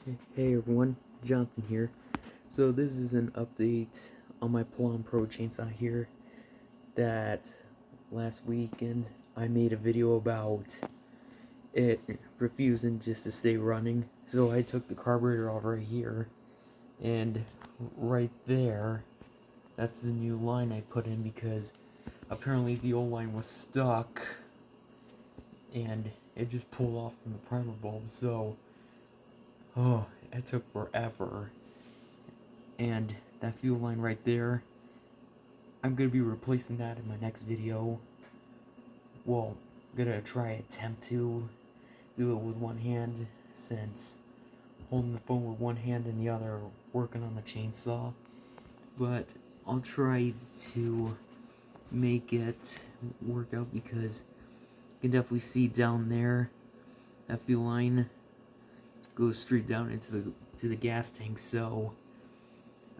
Hey everyone, Jonathan here. So this is an update on my Poulan Pro Chainsaw here that last weekend I made a video about it refusing just to stay running. So I took the carburetor off right here, and right there, that's the new line I put in because apparently the old line was stuck and it just pulled off from the primer bulb. So it took forever. And that fuel line right there, I'm gonna be replacing that in my next video. Well, I'm gonna attempt to do it with one hand, since holding the phone with one hand and the other working on the chainsaw. But I'll try to make it work out because you can definitely see down there that fuel line goes straight down into the gas tank. So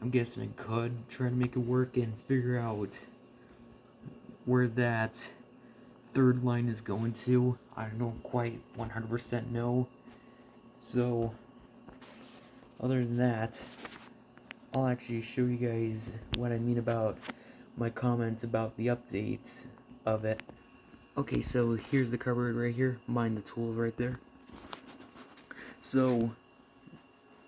I'm guessing I could try to make it work and figure out where that third line is going to. I don't quite 100% know. So, other than that, I'll actually show you guys what I mean about my comments about the update of it. Okay, so here's the carburetor right here. Mind the tools right there. So,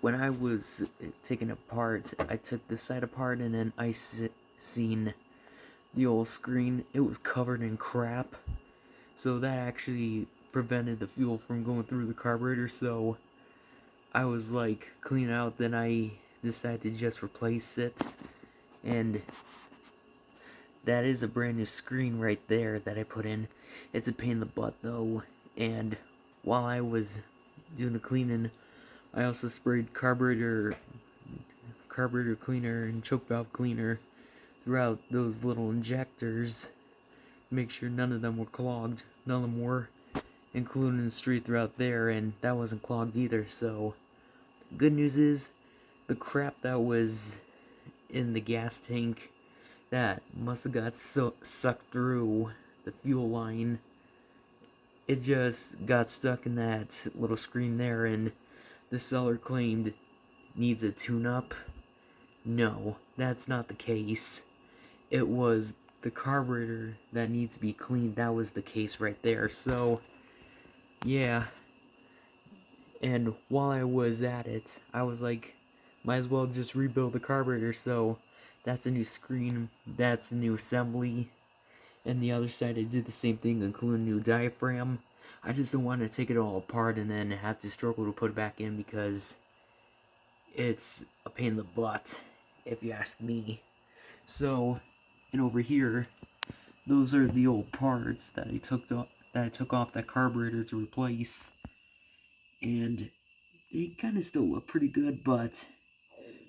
when I was taking it apart, I took this side apart and then I seen the old screen. It was covered in crap. So that actually prevented the fuel from going through the carburetor. So I was like cleaning out, then I decided to just replace it. And that is a brand new screen right there that I put in. It's a pain in the butt though. And while I was doing the cleaning, I also sprayed carburetor cleaner and choke valve cleaner throughout those little injectors. Make sure none of them were clogged. None of them were, including the street throughout there, and that wasn't clogged either. So good news is the crap that was in the gas tank that must have got sucked through the fuel line, it just got stuck in that little screen there, and the seller claimed needs a tune-up. No, that's not the case. It was the carburetor that needs to be cleaned. That was the case right there. So yeah, and while I was at it, I was like, might as well just rebuild the carburetor. So that's a new screen, that's the new assembly, and the other side I did the same thing, including a new diaphragm. I just don't want to take it all apart and then have to struggle to put it back in because it's a pain in the butt, if you ask me. So, and over here, those are the old parts that I took off that carburetor to replace, and they kind of still look pretty good, but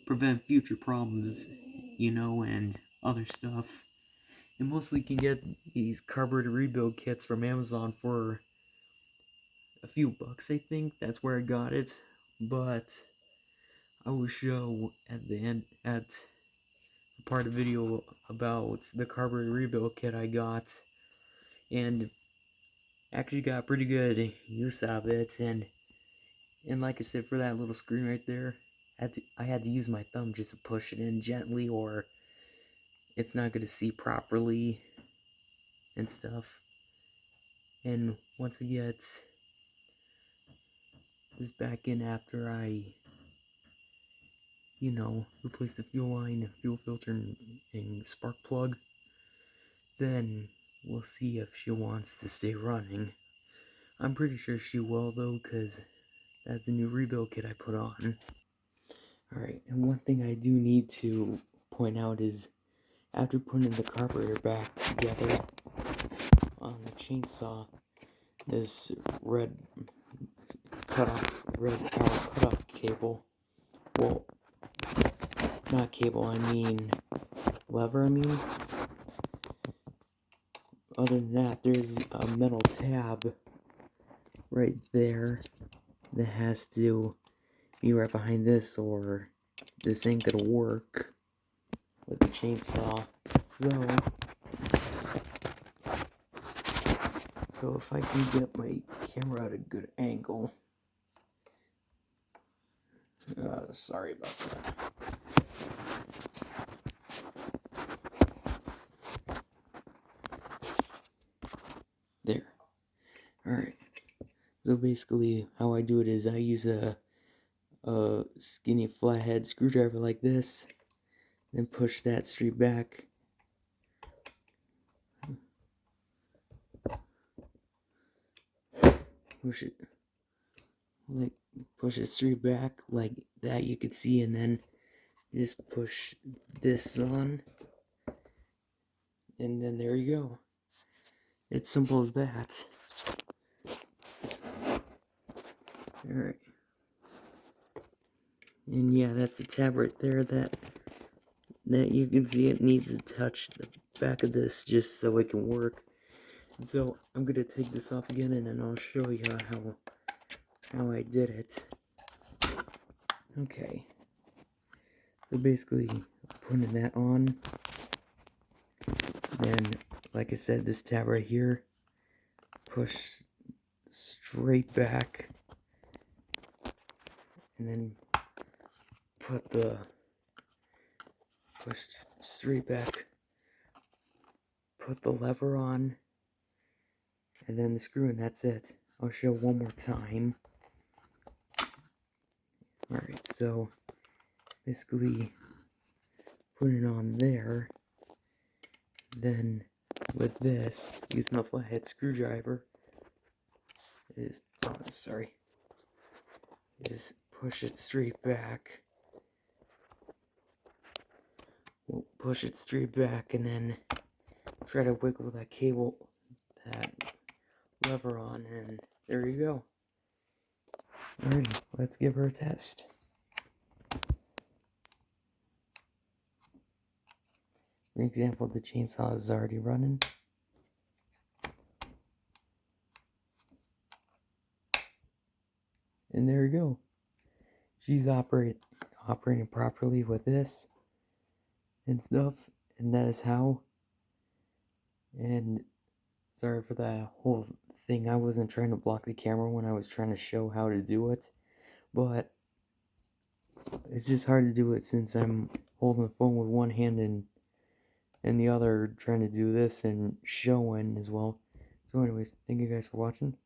prevent future problems, and other stuff. And mostly can get these carburetor rebuild kits from Amazon for a few bucks, I think. That's where I got it. But I will show at the end, at part of the video, about the carburetor rebuild kit I got. And actually got pretty good use out of it. And like I said, for that little screen right there, I had to use my thumb just to push it in gently, or it's not going to see properly and stuff. And once I get this back in after I, replace the fuel line, fuel filter, and spark plug, then we'll see if she wants to stay running. I'm pretty sure she will though, because that's a new rebuild kit I put on. Alright, and one thing I do need to point out is, after putting the carburetor back together on the chainsaw, this red power cutoff cable, well, not cable, I mean lever, other than that, there's a metal tab right there that has to be right behind this, or this ain't gonna work with the chainsaw. So if I can get my camera at a good angle, Sorry about that. There. Alright. So basically, how I do it is I use a skinny flathead screwdriver like this, then push that straight back. Push it straight back like that, you could see, and then you just push this on, and then there you go. It's simple as that. Alright. And yeah, that's a tab right there that you can see it needs to touch the back of this just so it can work. And so I'm gonna take this off again, and then I'll show you how I did it. Okay. So basically, putting that on, then, like I said, this tab right here, push straight back, and then push straight back, put the lever on, and then the screw, and that's it. I'll show one more time. Alright, so basically put it on there, then with this, using a flathead screwdriver, is push it straight back. We'll push it straight back, and then try to wiggle that lever on, and there you go. Alrighty, let's give her a test. For example, the chainsaw is already running. And there you go. She's operating properly with this and stuff, and that is how. And sorry for that whole thing. I wasn't trying to block the camera when I was trying to show how to do it, but it's just hard to do it since I'm holding the phone with one hand and the other trying to do this and showing as well. So anyways, thank you guys for watching.